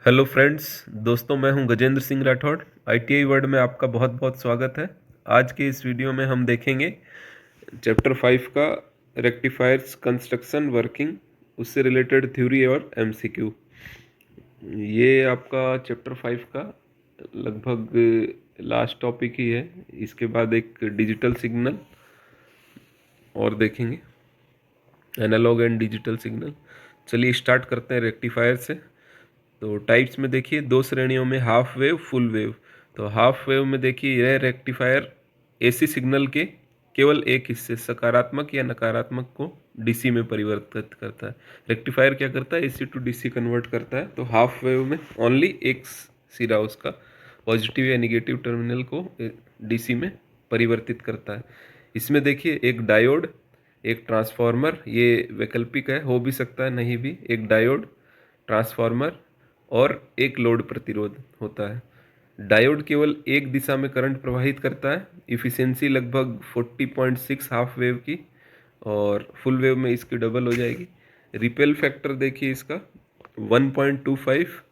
Hello friends, दोस्तों मैं हूं गजेंद्र सिंह राठौड़। आईटीआई वर्ल्ड में आपका बहुत बहुत स्वागत है। आज के इस वीडियो में हम देखेंगे चैप्टर 5 का रेक्टिफायर्स कंस्ट्रक्शन वर्किंग, उससे रिलेटेड थ्योरी और एमसीक्यू। ये आपका चैप्टर 5 का लगभग लास्ट टॉपिक ही है। इसके बाद एक डिजिटल सिग्नल और देखेंगे, एनालॉग एंड डिजिटल सिग्नल। चलिए स्टार्ट करते हैं रेक्टिफायर से। तो टाइप्स में देखिए दो श्रेणियों में, हाफ वेव, फुल वेव। तो हाफ वेव में देखिए यह रेक्टिफायर एसी सिग्नल के केवल एक हिस्से, सकारात्मक या नकारात्मक को डीसी में परिवर्तित करता है। रेक्टिफायर क्या करता है? एसी टू डीसी कन्वर्ट करता है। तो हाफ वेव में ओनली एक सिरा उसका पॉजिटिव या निगेटिव टर्मिनल को डीसी में परिवर्तित करता है। इसमें देखिए एक डायोड, एक ट्रांसफार्मर, ये वैकल्पिक है, हो भी सकता है नहीं भी। एक डायोड, ट्रांसफार्मर और एक लोड प्रतिरोध होता है। डायोड केवल एक दिशा में करंट प्रवाहित करता है। इफिशियंसी लगभग 40.6 हाफ वेव की, और फुल वेव में इसकी डबल हो जाएगी। रिपेल फैक्टर देखिए इसका 1.25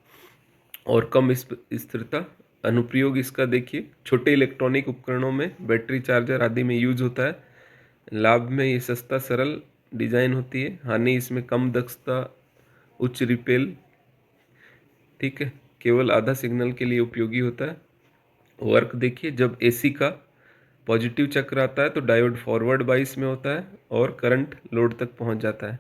और कम स्थिरता। अनुप्रयोग इसका देखिए छोटे इलेक्ट्रॉनिक उपकरणों में, बैटरी चार्जर आदि में यूज होता है। लाभ में ये सस्ता सरल डिजाइन होती है। हानि इसमें कम दक्षता, उच्च रिपेल, ठीक है, केवल आधा सिग्नल के लिए उपयोगी होता है। वर्क देखिए, जब एसी का पॉजिटिव चक्र आता है तो डायोड फॉरवर्ड बाइस में होता है और करंट लोड तक पहुंच जाता है।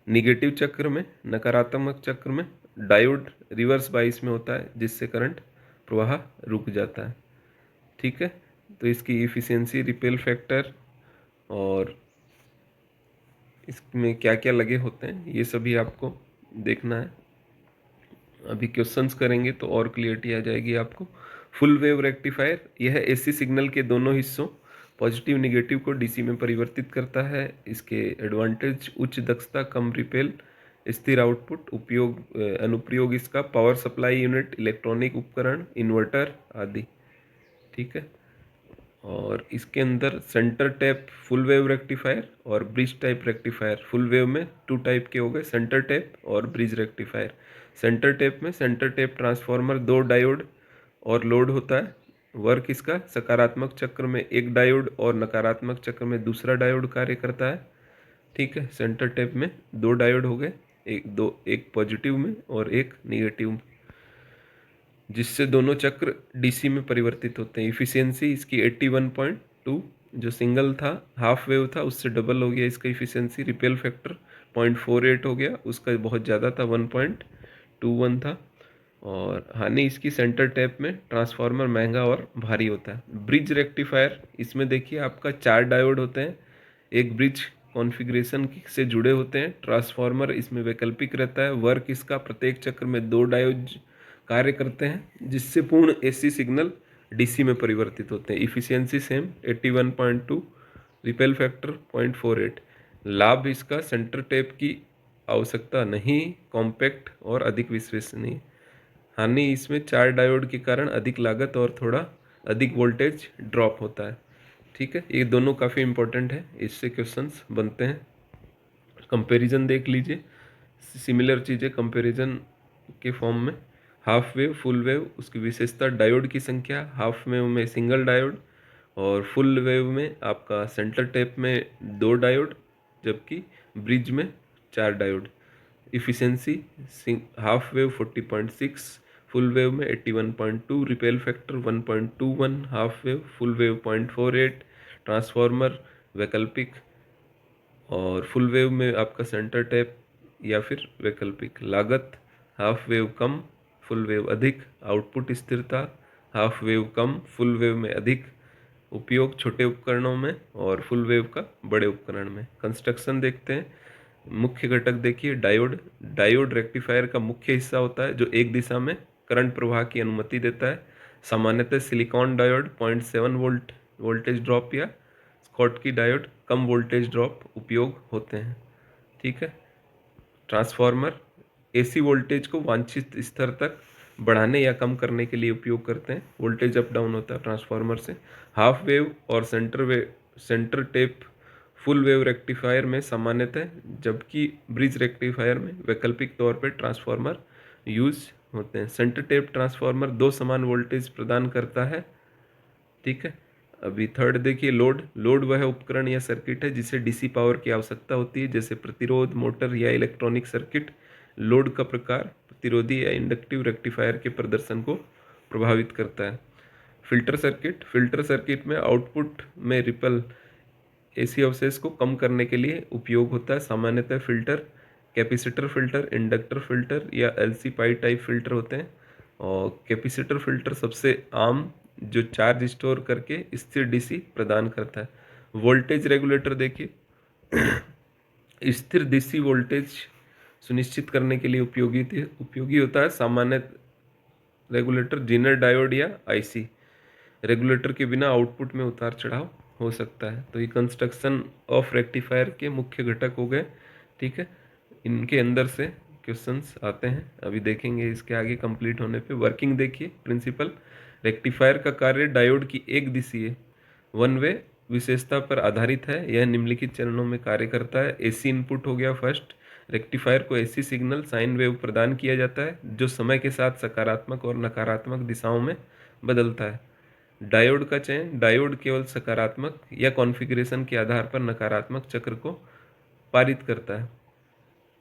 निगेटिव चक्र में, नकारात्मक चक्र में, डायोड रिवर्स बाइस में होता है, जिससे करंट प्रवाह रुक जाता है। ठीक है, तो इसकी इफिशियंसी, रिपेल फैक्टर और इसमें क्या क्या लगे होते हैं ये सभी आपको देखना है। अभी क्वेश्चंस करेंगे तो और क्लियरिटी आ जाएगी आपको। फुल वेव रेक्टिफायर, यह एसी सिग्नल के दोनों हिस्सों पॉजिटिव निगेटिव को डीसी में परिवर्तित करता है। इसके एडवांटेज: उच्च दक्षता, कम रिपेल, स्थिर आउटपुट। उपयोग अनुप्रयोग इसका पावर सप्लाई यूनिट, इलेक्ट्रॉनिक उपकरण, इन्वर्टर आदि। ठीक है, और इसके अंदर centre tap full wave rectifier और bridge type rectifier. Full wave में टू टाइप के हो गए, सेंटर टैप और ब्रिज रेक्टिफायर। सेंटर टैप में सेंटर टैप ट्रांसफार्मर, दो डायोड और लोड होता है। वर्क इसका सकारात्मक चक्र में एक डायोड और नकारात्मक चक्र में दूसरा डायोड कार्य करता है। ठीक है, सेंटर टैप में दो डायोड हो गए, एक पॉजिटिव में और एक निगेटिव में, जिससे दोनों चक्र डीसी में परिवर्तित होते हैं। इफिशियंसी इसकी 81.2, जो सिंगल था, हाफ वेव था, उससे डबल हो गया इसका इफिशियंसी। रिपेल फैक्टर 0.48 हो गया, उसका बहुत ज़्यादा था, 1.21 था। और हानि इसकी सेंटर टैप में ट्रांसफार्मर महंगा और भारी होता है। ब्रिज रेक्टिफायर, इसमें देखिए आपका चार डायोड होते हैं, एक ब्रिज कॉन्फ़िगरेशन से जुड़े होते हैं। ट्रांसफार्मर इसमें वैकल्पिक रहता है। वर्क इसका, प्रत्येक चक्र में दो डायोड कार्य करते हैं, जिससे पूर्ण एसी सिग्नल डीसी में परिवर्तित होते हैं। Efficiency same 81.2, repel factor 0.48। लाभ इसका, सेंटर टैप की आवश्यकता नहीं, कॉम्पैक्ट और अधिक विश्वसनीय। हानि इसमें चार डायोड के कारण अधिक लागत और थोड़ा अधिक वोल्टेज ड्रॉप होता है। ठीक है, ये दोनों काफ़ी इंपॉर्टेंट है, इससे क्वेश्चंस बनते हैं। कंपैरिजन देख लीजिए, सिमिलर चीज़ें कंपैरिजन के फॉर्म में। हाफ वेव, फुल वेव, उसकी विशेषता: डायोड की संख्या, हाफ वेव में सिंगल डायोड और फुल वेव में आपका सेंटर टैप में दो डायोड, जबकि ब्रिज में चार diode. Efficiency: half wave 40.6, full wave में 81.2, repel factor 1.21, half wave, full wave 0.48। Transformer वैकल्पिक, और फुल वेव में आपका सेंटर टैप या फिर वैकल्पिक। लागत: हाफ वेव कम, फुल वेव अधिक। आउटपुट स्थिरता: हाफ वेव कम, फुल वेव में अधिक। उपयोग छोटे उपकरणों में और फुल वेव का बड़े उपकरण में। कंस्ट्रक्शन देखते हैं। मुख्य घटक देखिए, डायोड। डायोड रेक्टिफायर का मुख्य हिस्सा होता है, जो एक दिशा में करंट प्रवाह की अनुमति देता है। सामान्यतः silicon diode 0.7 volt voltage drop या स्कॉटकी डायोड कम वोल्टेज ड्रॉप उपयोग होते हैं। ठीक है, ट्रांसफार्मर एसी वोल्टेज को वांछित स्तर तक बढ़ाने या कम करने के लिए उपयोग करते हैं। वोल्टेज अप डाउन होता है ट्रांसफार्मर से। हाफ वेव और centre tap full wave rectifier में सामान्यतः, जबकि ब्रिज रेक्टिफायर में वैकल्पिक तौर पर ट्रांसफार्मर यूज होते हैं। सेंटर टेप ट्रांसफार्मर दो समान वोल्टेज प्रदान करता है, ठीक है। अभी थर्ड देखिए, लोड वह उपकरण या सर्किट है जिसे डीसी पावर की आवश्यकता होती है, जैसे प्रतिरोध, मोटर या इलेक्ट्रॉनिक सर्किट। लोड का प्रकार प्रतिरोधी या इंडक्टिव रेक्टिफायर के प्रदर्शन को प्रभावित करता है। फिल्टर सर्किट में आउटपुट में रिपल एसी अवशेष को कम करने के लिए उपयोग होता है। सामान्यतः filter capacitor filter, inductor filter या एलसी पाई टाइप फिल्टर होते हैं। और कैपेसिटर फिल्टर सबसे आम, जो चार्ज स्टोर करके स्थिर डीसी प्रदान करता है। वोल्टेज रेगुलेटर देखिए स्थिर डीसी वोल्टेज सुनिश्चित करने के लिए उपयोगी होता है। सामान्य रेगुलेटर जीनर डायोड या आईसी रेगुलेटर के बिना आउटपुट में उतार चढ़ाव हो सकता है। तो ये कंस्ट्रक्शन ऑफ रेक्टिफायर के मुख्य घटक हो गए, ठीक है। इनके अंदर से क्वेश्चंस आते हैं, अभी देखेंगे इसके आगे कंप्लीट होने पे। वर्किंग देखिए, प्रिंसिपल रेक्टिफायर का कार्य डायोड की एक दिशीय वन वे विशेषता पर आधारित है। यह निम्नलिखित चरणों में कार्य करता है। एसी इनपुट हो गया फर्स्ट, रेक्टिफायर को एसी सिग्नल साइन वेव प्रदान किया जाता है जो समय के साथ सकारात्मक और नकारात्मक दिशाओं में बदलता है। डायोड का चयन, डायोड केवल सकारात्मक या कॉन्फ़िगरेशन के आधार पर नकारात्मक चक्र को पारित करता है।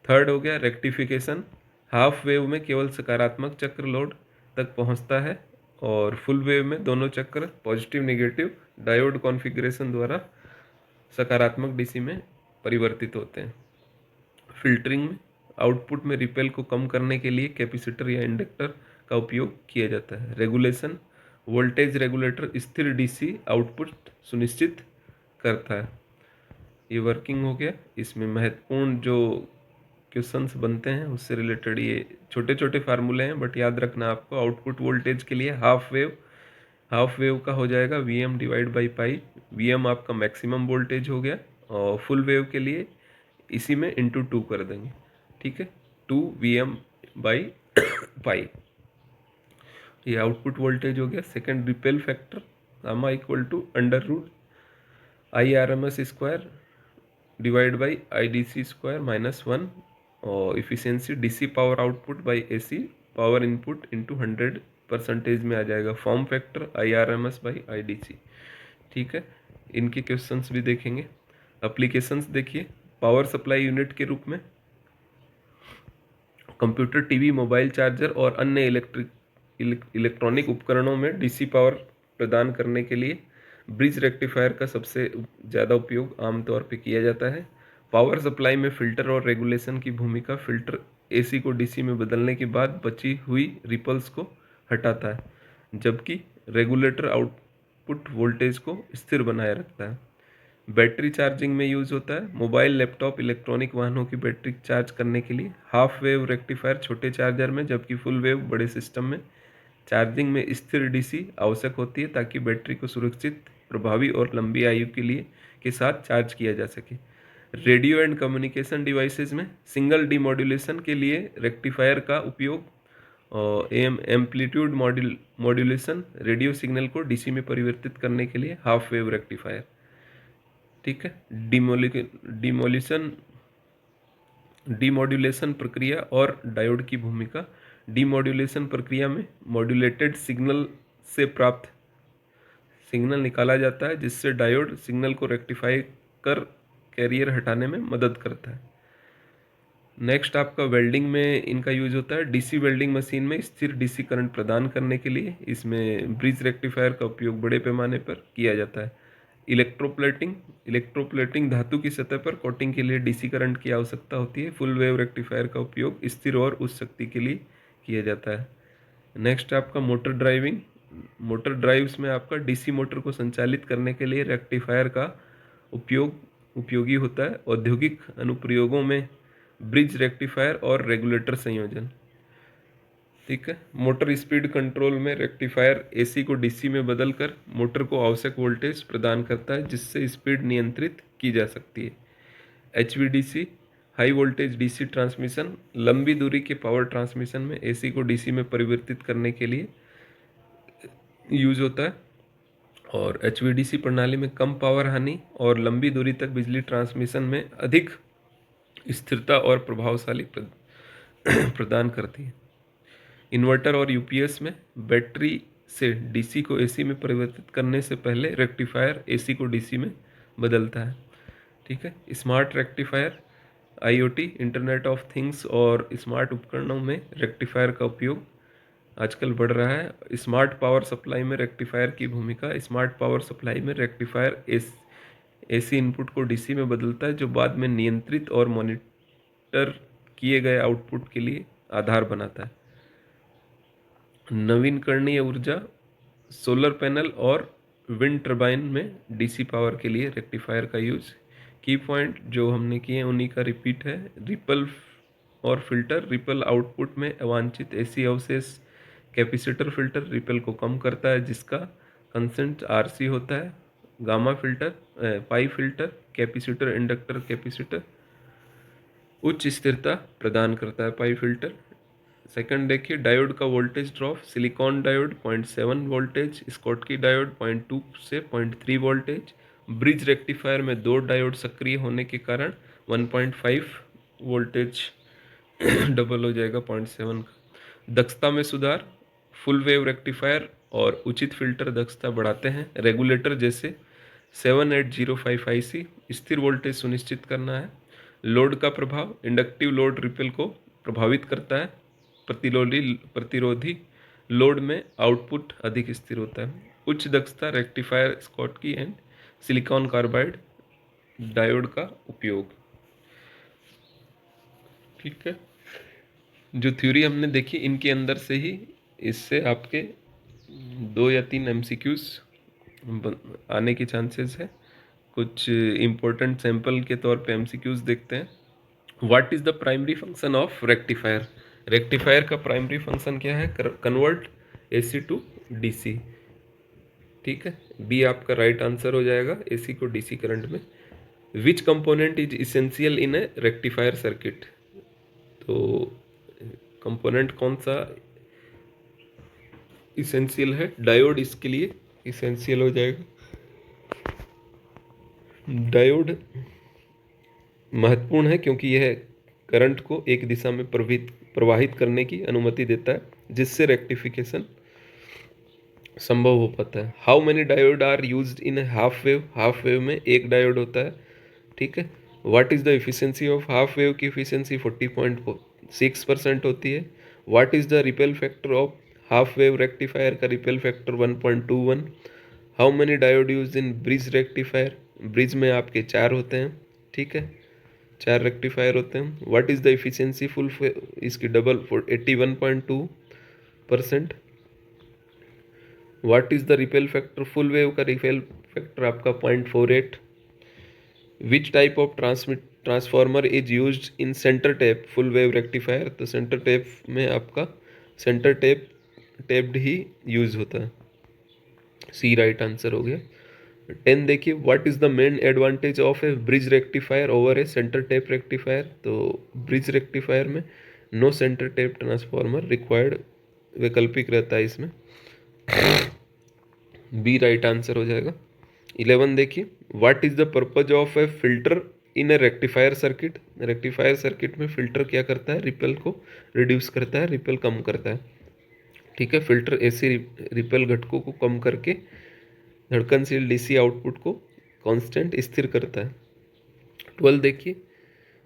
थर्ड हो गया रेक्टिफिकेशन, हाफ वेव में केवल सकारात्मक चक्र लोड तक पहुंचता है और फुल वेव में दोनों चक्र पॉजिटिव नेगेटिव डायोड कॉन्फ़िगरेशन द्वारा सकारात्मक डीसी में परिवर्तित होते हैं। फिल्टरिंग में आउटपुट में रिपेल को कम करने के लिए कैपेसिटर या इंडक्टर का उपयोग किया जाता है। रेगुलेशन, वोल्टेज रेगुलेटर स्थिर डीसी आउटपुट सुनिश्चित करता है। ये वर्किंग हो गया। इसमें महत्वपूर्ण जो क्वेश्चंस बनते हैं उससे रिलेटेड ये छोटे छोटे फार्मूले हैं, बट याद रखना आपको। आउटपुट वोल्टेज के लिए हाफ वेव का हो जाएगा Vm divide by pi. Vm आपका मैक्सिमम वोल्टेज हो गया, और फुल वेव के लिए इसी में इंटू 2 कर देंगे, ठीक है। 2 Vm बाई पाई, ये आउटपुट वोल्टेज हो गया। Second ripple factor gamma equal to under root IRMS square divide by IDC square minus 1, और efficiency DC power output by AC power input into 100% में आ जाएगा। Form factor IRMS by IDC, ठीक है। इनके questions भी देखेंगे। एप्लीकेशंस देखिए, पावर सप्लाई यूनिट के रूप में कंप्यूटर, टीवी, मोबाइल चार्जर और अन्य इलेक्ट्रॉनिक उपकरणों में डीसी पावर प्रदान करने के लिए ब्रिज रेक्टिफायर का सबसे ज़्यादा उपयोग आमतौर पर किया जाता है। पावर सप्लाई में फिल्टर और रेगुलेशन की भूमिका, फिल्टर एसी को डीसी में बदलने के बाद बची हुई रिपल्स को हटाता है, जबकि रेगुलेटर आउटपुट वोल्टेज को स्थिर बनाए रखता है। बैटरी चार्जिंग में यूज होता है। मोबाइल, लैपटॉप, इलेक्ट्रॉनिक वाहनों की बैटरी चार्ज करने के लिए हाफ वेव रेक्टिफायर छोटे चार्जर में, जबकि फुल वेव बड़े सिस्टम में। चार्जिंग में स्थिर डीसी आवश्यक होती है ताकि बैटरी को सुरक्षित, प्रभावी और लंबी आयु के लिए के साथ चार्ज किया जा सके। रेडियो एंड कम्युनिकेशन डिवाइसेस में सिंगल डीमॉड्यूलेशन के लिए रेक्टिफायर का उपयोग, एम्पलीट्यूड मॉड्यूलेशन, रेडियो सिग्नल को डीसी में परिवर्तित करने के लिए हाफ वेव रेक्टिफायर, ठीक है। डीमॉड्यूलेशन प्रक्रिया और डायोड की भूमिका। डीमॉड्यूलेशन प्रक्रिया में मॉड्यूलेटेड सिग्नल से प्राप्त सिग्नल निकाला जाता है, जिससे डायोड सिग्नल को रेक्टिफाई कर कैरियर हटाने में मदद करता है। नेक्स्ट आपका वेल्डिंग में इनका यूज होता है। डीसी वेल्डिंग मशीन में स्थिर डीसी करंट प्रदान करने के लिए इसमें ब्रिज रेक्टिफायर का उपयोग बड़े पैमाने पर किया जाता है। इलेक्ट्रोप्लेटिंग धातु की सतह पर कोटिंग के लिए डीसी करंट की आवश्यकता होती है। फुल वेव रेक्टिफायर का उपयोग स्थिर और उच्च शक्ति के लिए किया जाता है। नेक्स्ट आपका मोटर ड्राइव्स में आपका डीसी मोटर को संचालित करने के लिए रेक्टिफायर का उपयोगी होता है। औद्योगिक अनुप्रयोगों में ब्रिज रेक्टिफायर और रेगुलेटर संयोजन, ठीक है। मोटर स्पीड कंट्रोल में रेक्टिफायर एसी को डीसी में बदलकर मोटर को आवश्यक वोल्टेज प्रदान करता है, जिससे स्पीड नियंत्रित की जा सकती है। HVDC high voltage DC transmission, लंबी दूरी के पावर ट्रांसमिशन में एसी को डीसी में परिवर्तित करने के लिए यूज होता है। और HVDC प्रणाली में कम पावर हानि और लंबी दूरी तक बिजली ट्रांसमिशन में अधिक स्थिरता और प्रभावशाली प्रदान करती है। इन्वर्टर और यूपीएस में बैटरी से डीसी को एसी में परिवर्तित करने से पहले रेक्टिफायर एसी को डीसी में बदलता है। ठीक है। Smart rectifier, IoT, internet of things और स्मार्ट उपकरणों में रेक्टिफायर का उपयोग आजकल बढ़ रहा है। स्मार्ट पावर सप्लाई में रेक्टिफायर की भूमिका, स्मार्ट पावर सप्लाई में रेक्टिफायर एसी इनपुट को डीसी में बदलता है, जो बाद में नियंत्रित और मॉनिटर किए गए आउटपुट के लिए आधार बनाता है। नवीनकरणीय ऊर्जा, सोलर पैनल और विंड टर्बाइन में डीसी पावर के लिए रेक्टिफायर का यूज। की पॉइंट जो हमने किए उन्हीं का रिपीट है। रिपल और फिल्टर, रिपल आउटपुट में अवांछित एसी अवशेष। कैपेसिटर फिल्टर रिपल को कम करता है जिसका कंसेंट आरसी होता है। गामा फिल्टर, पाई फिल्टर, कैपेसिटर इंडक्टर कैपेसिटर उच्च स्थिरता प्रदान करता है पाई फिल्टर। सेकंड देखिए, डायोड का voltage drop. Silicon diode 0.7 voltage, Schottky diode 0.2 से 0.3 वोल्टेज। ब्रिज रेक्टिफायर में 2 डायोड सक्रिय होने के कारण 1.5 वोल्टेज डबल हो जाएगा 0.7 का। दक्षता में सुधार, फुल वेव रेक्टिफायर और उचित फिल्टर दक्षता बढ़ाते हैं। रेगुलेटर जैसे 7805 IC स्थिर वोल्टेज सुनिश्चित करना है। लोड का प्रभाव, इंडक्टिव लोड रिपल को प्रभावित करता है। प्रतिरोधी लोड में आउटपुट अधिक स्थिर होता है। उच्च दक्षता rectifier, Schottky and silicon carbide diode का उपयोग। ठीक है। जो थ्योरी हमने देखी इनके अंदर से ही इससे आपके 2 या 3 MCQs आने की चांसेस है। कुछ इम्पोर्टेंट सैंपल के तौर पे MCQs देखते हैं। What is the primary function of rectifier? Rectifier का प्राइमरी फंक्शन क्या है? Convert AC to DC. ठीक है, बी आपका राइट आंसर हो जाएगा, एसी को डीसी करंट में। विच component is essential in a rectifier circuit? तो कंपोनेंट कौन सा इसेंशियल है? डायोड इसके लिए इसेंशियल हो जाएगा। डायोड महत्वपूर्ण है क्योंकि यह करंट को एक दिशा में प्रवाहित करने की अनुमति देता है, जिससे रेक्टिफिकेशन संभव हो पाता है। How many diode are used in half wave? Half wave में एक डायोड होता है। ठीक है। What is the efficiency of half wave? की एफिशिएंसी 40.6% होती है। What is the ripple factor of half wave rectifier? का ripple factor 1.21। How many diode use in bridge rectifier? Bridge में आपके 4 होते हैं। ठीक है, 4 रेक्टिफायर होते हैं। What is the efficiency full इसकी double 81.2%। What is the ripple factor? Full wave का रिपेल फैक्टर आपका 0.48। Which type of transformer is used in centre tap full wave rectifier? तो सेंटर टैप में आपका सेंटर टैप्ड ही use होता है। सी right answer हो गया। 10 देखिए, what is the main advantage of a bridge rectifier over a centre tap rectifier? तो bridge rectifier में no centre tap transformer required, वैकल्पिक रहता है इसमें। बी राइट आंसर हो जाएगा। 11 देखिए, what is the purpose of A filter in a rectifier circuit? Rectifier circuit में फिल्टर क्या करता है? रिपल को रिड्यूस करता है, रिपल कम करता है। ठीक है, फिल्टर ऐसे रिपल घटकों को कम करके धड़कनशील डीसी आउटपुट को कांस्टेंट स्थिर करता है। 12 देखिए,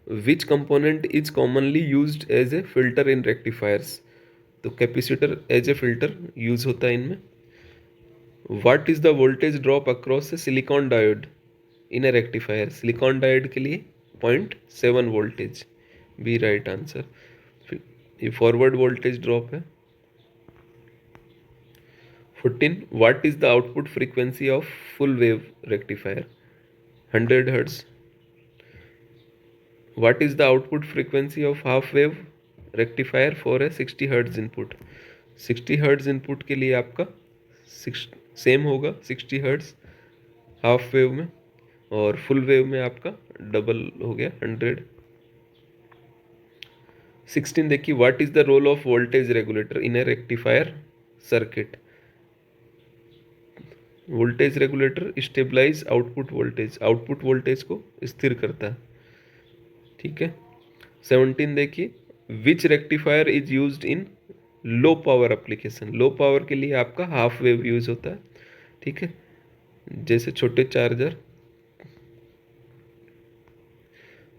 which component is commonly used as a filter in rectifiers? तो capacitor as a filter use होता है इनमें। What is the voltage drop across a silicon diode in a rectifier? Silicon diode के लिए 0.7 वोल्टेज। B right answer. ये forward voltage drop है। 14, what is the output frequency of full wave rectifier? 100 hertz. What is the output frequency of half wave rectifier for a 60 hertz input? 60 hertz input के लिए आपका same होगा 60 hertz half wave में, और full wave में आपका double हो गया 100। 16 देखिए, what is the role of voltage regulator in a rectifier circuit? Voltage regulator stabilize output voltage को स्थिर करता है। ठीक है। 17 देखिए, which rectifier is used in low power application, low power के लिए आपका हाफ वेव यूज होता है, ठीक है, जैसे छोटे चार्जर।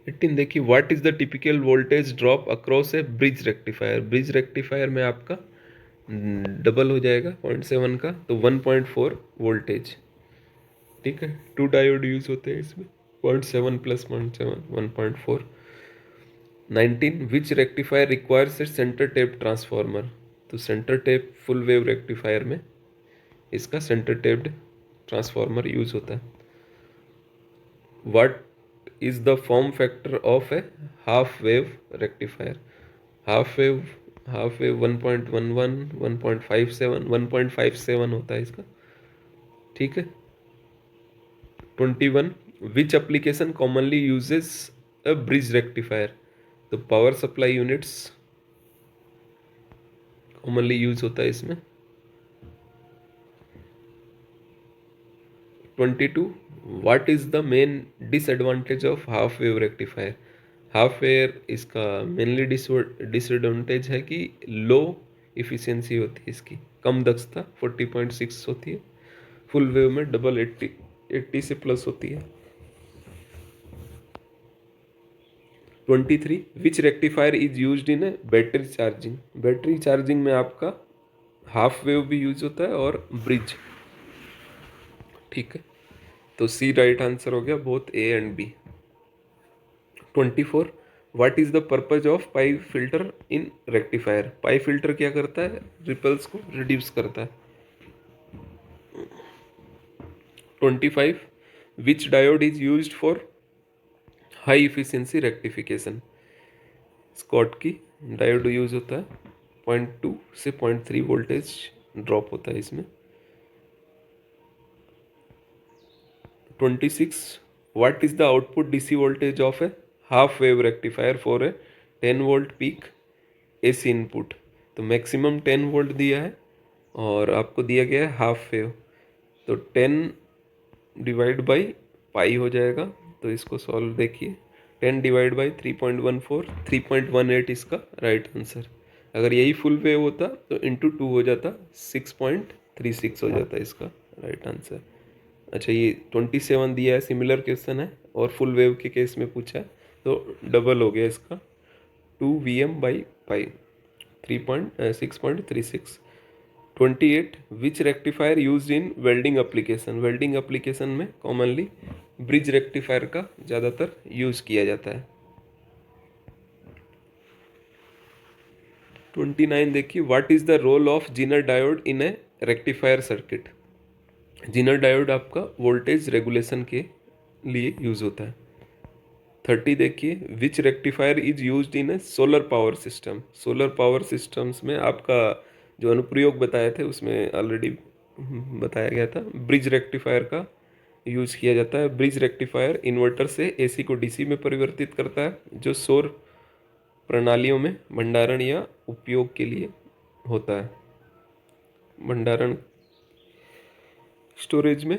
18 देखिए, what is the typical voltage drop across A bridge rectifier. Bridge rectifier में आपका डबल हो जाएगा 0.7 का, तो 1.4 वोल्टेज, ठीक है। 2 डायोड यूज होते हैं इसमें, 0.7 plus 0.7 1.4। 19 which rectifier requires a centre tap transformer. तो centre tap full wave rectifier में इसका सेंटर टेप्ड ट्रांसफॉर्मर यूज होता है। What is the form factor of a half wave rectifier. Half wave 1.11 1.57 1.57 होता है इसका, ठीक है। 21 which application commonly uses a bridge rectifier. तो power supply units commonly use होता है इसमें। 22 what is the main disadvantage of half wave rectifier. Half wave इसका मेनली डिसएडवांटेज है कि लो इफिशियंसी होती है इसकी, कम दक्षता 40.6 होती है। फुल वेव में डबल 80 से प्लस होती है। 23 which rectifier is used in a battery charging. Battery charging में आपका हाफ वेव भी यूज होता है और ब्रिज, ठीक है। तो सी राइट आंसर हो गया, both A and B. 24 what is the purpose of pi filter in rectifier. Pi filter क्या करता है, रिपल्स को रिड्यूस करता है। 25 which diode is used for high efficiency rectification. Schottky diode use होता है, 0.2 से 0.3 वोल्टेज ड्रॉप होता है इसमें। 26 what is the output DC voltage of a half wave rectifier for a 10 volt peak AC input. तो maximum 10 volt दिया है और आपको दिया गया है हाफ वेव, तो 10 डिवाइड बाई पाई हो जाएगा। तो इसको सॉल्व देखिए, 10 डिवाइड बाई 3.14 3.18 इसका राइट आंसर। अगर यही फुल वेव होता तो इंटू 2 हो जाता, 6.36 हो जाता इसका राइट आंसर। अच्छा, ये 27 दिया है, सिमिलर क्वेश्चन है और फुल वेव के केस में पूछा है, तो डबल हो गया इसका 2 VM by pi 6.36। 28 which rectifier use in welding application. Welding application में कॉमनली ब्रिज रेक्टिफायर का ज़्यादातर यूज किया जाता है। 29 देखिए, what is the role of zener diode in a rectifier circuit. Zener diode आपका वोल्टेज रेगुलेशन के लिए यूज होता है। 30 देखिए, which rectifier is used in a solar power system. Solar power systems में आपका जो अनुप्रयोग बताए थे उसमें ऑलरेडी बताया गया था, ब्रिज रेक्टिफायर का यूज किया जाता है। ब्रिज रेक्टिफायर इन्वर्टर से एसी को डीसी में परिवर्तित करता है, जो सौर प्रणालियों में भंडारण या उपयोग के लिए होता है, भंडारण स्टोरेज में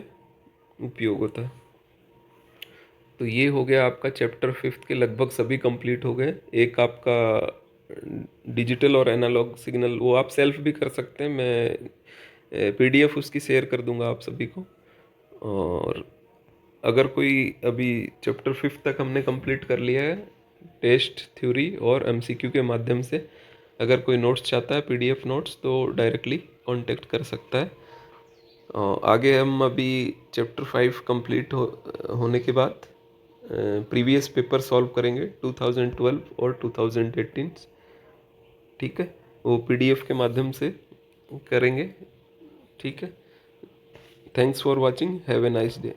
उपयोग होता है। तो ये हो गया आपका चैप्टर 5 के लगभग सभी कंप्लीट हो गए। एक आपका डिजिटल और एनालॉग सिग्नल, वो आप सेल्फ भी कर सकते हैं, मैं PDF उसकी शेयर कर दूंगा आप सभी को। और अगर कोई अभी चैप्टर 5 तक हमने कंप्लीट कर लिया है टेस्ट, थ्योरी और MCQ के माध्यम से, अगर कोई नोट्स चाहता है PDF नोट्स तो डायरेक्टली कांटेक्ट कर सकता है। आगे हम अभी चैप्टर 5 कंप्लीट होने के बाद प्रीवियस पेपर सॉल्व करेंगे 2012 और 2018, ठीक है। वो PDF के माध्यम से करेंगे, ठीक है। Thanks for watching, have a nice day.